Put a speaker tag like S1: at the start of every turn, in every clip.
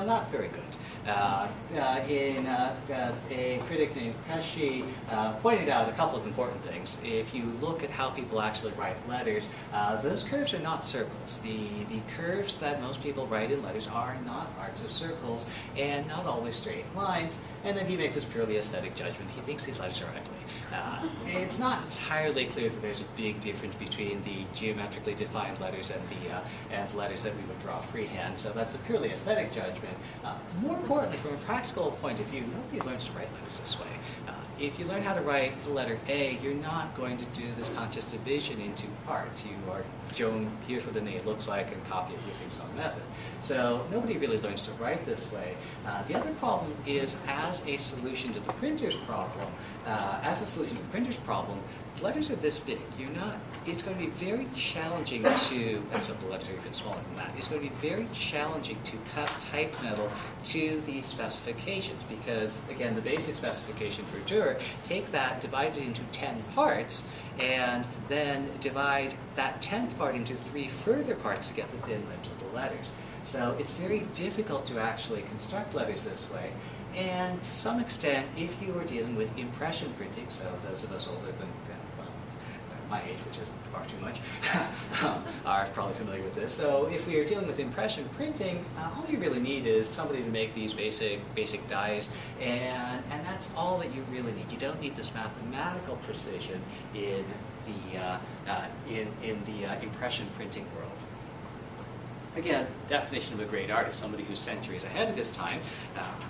S1: not very good. A critic named Pesci pointed out a couple of important things. If you look at how people actually write letters, those curves are not circles. The curves that most people write in letters are not arcs of circles and not always straight lines. And then he makes this purely aesthetic judgment. He thinks these letters are ugly. It's not entirely clear that there's a big difference between the geometrically defined letters and letters that we would draw freehand. So that's a purely aesthetic judgment. More importantly, from a practical point of view, nobody learns to write letters this way. If you learn how to write the letter A, you're not going to do this conscious division into parts. You are shown, here's what an A looks like, and copy it using some method. So nobody really learns to write this way. The other problem is, as a solution to the printer's problem, letters are this big. It's going to be very challenging to, actually the letters are even smaller than that, it's going to be very challenging to cut type metal to these specifications because, again, the basic specification for Dürer, take that, divide it into 10 parts, and then divide that 10th part into 3 further parts to get the thin limbs of the letters. So it's very difficult to actually construct letters this way. And to some extent, if you are dealing with impression printing, so those of us older than, well, my age, which is far too much, are probably familiar with this. So if we are dealing with impression printing, all you really need is somebody to make these basic dies, and that's all that you really need. You don't need this mathematical precision in the impression printing world. Again, definition of a great artist, somebody who's centuries ahead of his time.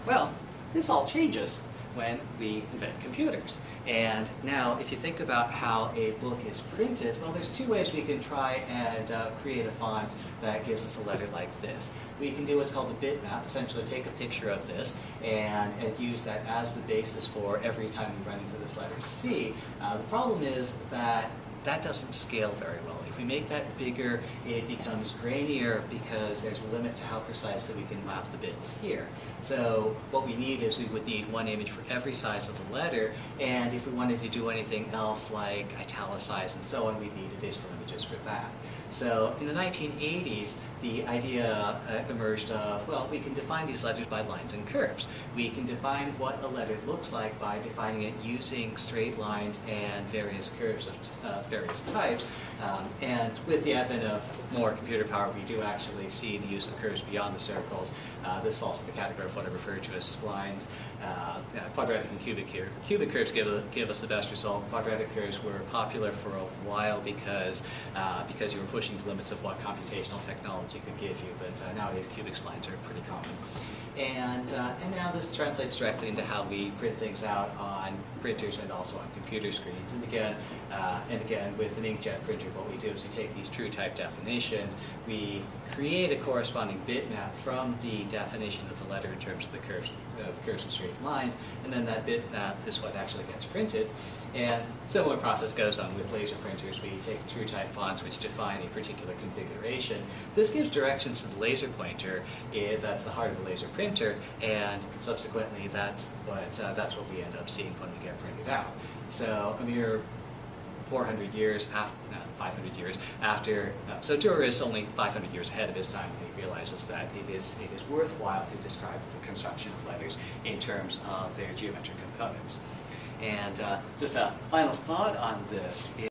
S1: Well, this all changes when we invent computers. And now, if you think about how a book is printed, well, there's 2 ways we can try and create a font that gives us a letter like this. We can do what's called a bitmap, essentially take a picture of this and use that as the basis for every time we run into this letter C. The problem is that doesn't scale very well. If we make that bigger, it becomes grainier because there's a limit to how precisely we can map the bits here. So what we need is we would need one image for every size of the letter, and if we wanted to do anything else like italicize and so on, we'd need additional images for that. So in the 1980s, the idea emerged of, well, we can define these letters by lines and curves. We can define what a letter looks like by defining it using straight lines and various curves of various types. And with the advent of more computer power, we do actually see the use of curves beyond the circles. This falls in the category of what I refer to as splines. Quadratic and cubic curves give us the best result. Quadratic curves were popular for a while because you were pushing the limits of what computational technology could give you, but nowadays cubic splines are pretty common. And now this translates directly into how we print things out on printers and also on computer screens. And again, with an inkjet printer, what we do is we take these true type definitions, we create a corresponding bitmap from the definition of the letter in terms of the curves and straight lines, and then that bitmap is what actually gets printed. And similar process goes on with laser printers. We take true type fonts which define a particular configuration. This gives directions to the laser pointer. That's the heart of the laser printer, and subsequently that's what we end up seeing when we get printed out. So a mere 400 years after, 500 years after, so Dürer is only 500 years ahead of his time when he realizes that it is worthwhile to describe the construction of letters in terms of their geometric components. And just a final thought on this.